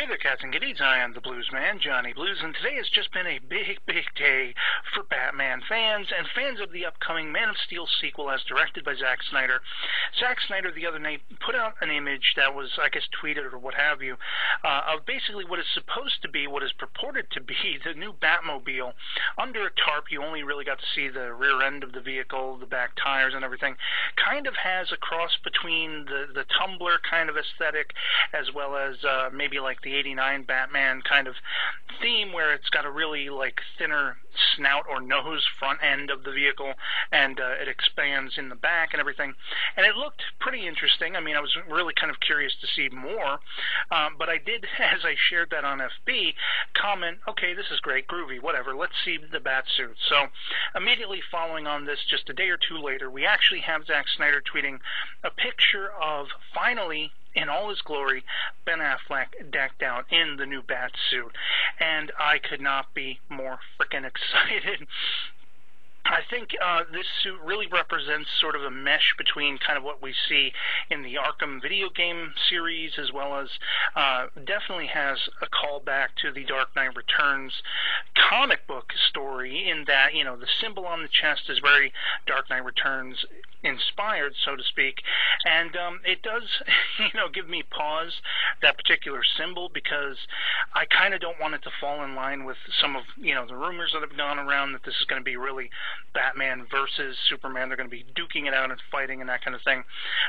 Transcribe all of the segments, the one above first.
Hey there, cats and kitties. I am the Blues Man, Johnny Blues, and today has just been a big day for Batman fans and fans of the upcoming Man of Steel sequel as directed by Zack Snyder. Zack Snyder the other night put out an image that was, I guess, tweeted or what have you, of basically what is supposed to be, what is purported to be, the new Batmobile. Under a tarp, you only really got to see the rear end of the vehicle, the back tires and everything. Kind of has a cross between the Tumbler kind of aesthetic as well as maybe like the 89 Batman kind of theme, where it's got a really like thinner snout or nose front end of the vehicle, and it expands in the back and everything, and it looked pretty interesting. I mean, I was really kind of curious to see more, but I did, as I shared that on FB, comment, okay, this is great, groovy, whatever, let's see the bat suit. So immediately following on this, just a day or two later, we actually have Zack Snyder tweeting a picture of, finally, in all his glory, Ben Affleck decked out in the new bat suit, and I could not be more frickin' excited. I think this suit really represents sort of a mesh between kind of what we see in the Arkham video game series, as well as definitely has a callback to the Dark Knight Returns comic book story, in that, you know, the symbol on the chest is very Dark Knight Returns inspired, so to speak, and it does, you know, give me pause, that particular symbol, because I kind of don't want it to fall in line with some of, you know, the rumors that have gone around that this is going to be really Batman versus Superman. They're going to be duking it out and fighting and that kind of thing.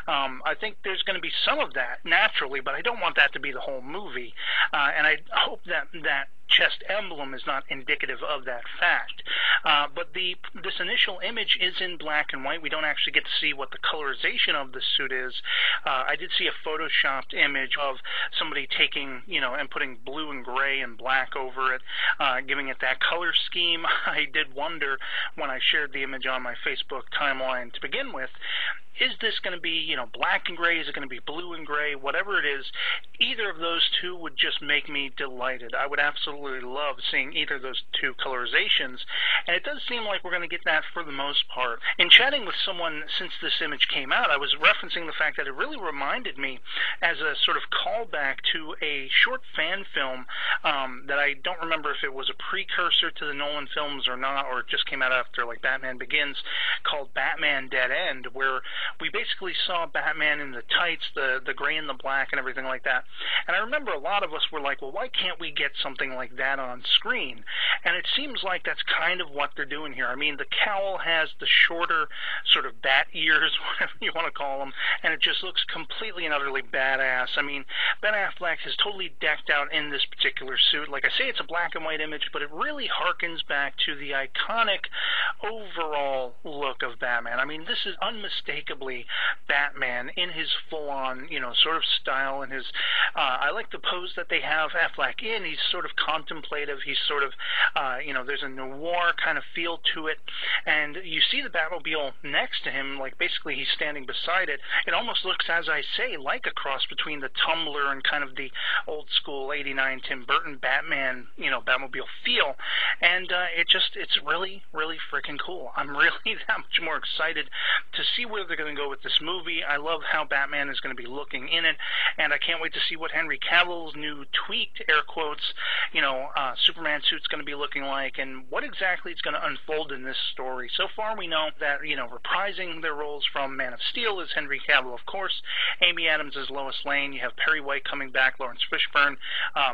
I think there's going to be some of that naturally, but I don't want that to be the whole movie, and I hope that chest emblem is not indicative of that fact. But this initial image is in black and white. We don't actually get to see what the colorization of the suit is. I did see a photoshopped image of somebody taking, you know, and putting blue and gray and black over it, giving it that color scheme. I did wonder when I shared the image on my Facebook timeline to begin with, is this going to be, you know, black and gray? Is it going to be blue and gray? Whatever it is, either of those two would just make me delighted. I would absolutely love seeing either of those two colorizations, and it does seem like we're going to get that for the most part. In chatting with someone since this image came out, I was referencing the fact that it really reminded me as a sort of callback to a short fan film that I don't remember if it was a precursor to the Nolan films or not, or it just came out after, like, Batman Begins, called Batman Dead End, where we basically saw Batman in the tights, the gray and the black and everything like that. And I remember a lot of us were like, well, why can't we get something like that on screen? And it seems like that's kind of what they're doing here. I mean, the cowl has the shorter sort of bat ears, whatever you want to call them, and it just looks completely and utterly badass. I mean, Ben Affleck is totally decked out in this particular suit. Like I say, it's a black and white image, but it really harkens back to the iconic overall look of Batman. I mean, this is unmistakable Batman in his full-on, you know, sort of style, and his, I like the pose that they have Affleck in. He's sort of contemplative, he's sort of, you know, there's a noir kind of feel to it, and you see the Batmobile next to him, like basically he's standing beside it. It almost looks, as I say, like a cross between the Tumbler and kind of the old-school 89 Tim Burton Batman, you know, Batmobile feel, and it's really, really freaking cool. I'm really that much more excited to see where they're going to go with this movie. I love how Batman is going to be looking in it, and I can't wait to see what Henry Cavill's new tweaked, air quotes, you know, Superman suit's going to be looking like, and what exactly is going to unfold in this story. So far we know that, you know, reprising their roles from Man of Steel is Henry Cavill, of course, Amy Adams is Lois Lane, you have Perry White coming back, Lawrence Fishburne,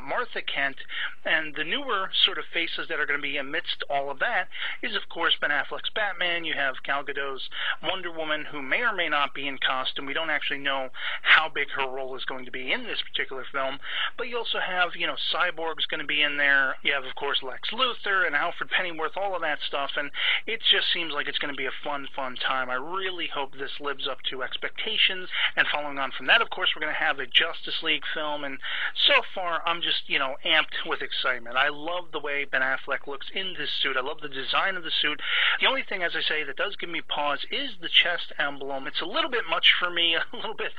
Martha Kent, and the newer sort of faces that are going to be amidst all of that is, of course, Ben Affleck's Batman. You have Gal Gadot's Wonder Woman, who may or may not be in costume. We don't actually know how big her role is going to be in this particular film, but you also have, you know, Cyborg's going to be in there. You have, of course, Lex Luthor and Alfred Pennyworth, all of that stuff, and it just seems like it's going to be a fun time. I really hope this lives up to expectations, and following on from that, of course, we're going to have a Justice League film, and so far, I'm just, you know, amped with excitement. I love the way Ben Affleck looks in this suit. I love the design of the suit. The only thing, as I say, that does give me pause is the chest emblem. It's a little bit much for me, a little bit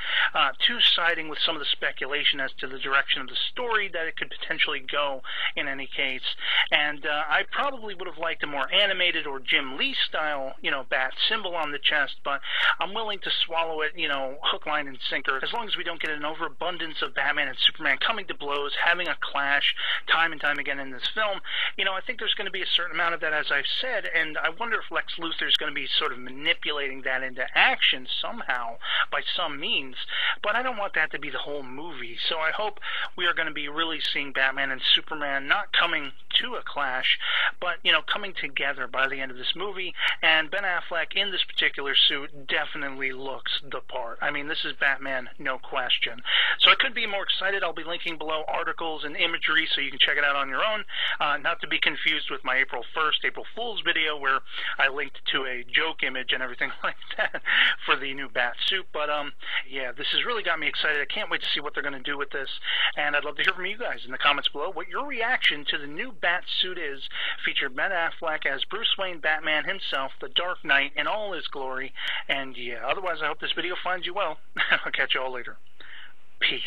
two-siding with some of the speculation speculation as to the direction of the story that it could potentially go in any case. And I probably would have liked a more animated or Jim Lee style, bat symbol on the chest, but I'm willing to swallow it, hook, line, and sinker, as long as we don't get an overabundance of Batman and Superman coming to blows, having a clash time and time again in this film. I think there's going to be a certain amount of that, as I've said, and I wonder if Lex Luthor is going to be sort of manipulating that into action somehow, by some means, but I don't want that to be the whole movie. So I hope we are going to be really seeing Batman and Superman not coming to a clash, but, coming together by the end of this movie, and Ben Affleck in this particular suit definitely looks the part. I mean, this is Batman, no question. So I couldn't be more excited. I'll be linking below articles and imagery so you can check it out on your own, not to be confused with my April Fool's video where I linked to a joke image and everything like that for the new Bat suit. But, yeah, this has really got me excited. I can't wait to see what they're going to do with this, and I'd love to hear from you guys in the comments below what your reaction to the new Bat suit is, featured Ben Affleck as Bruce Wayne Batman himself, the Dark Knight in all his glory. And yeah, otherwise I hope this video finds you well. I'll catch you all later. Peace.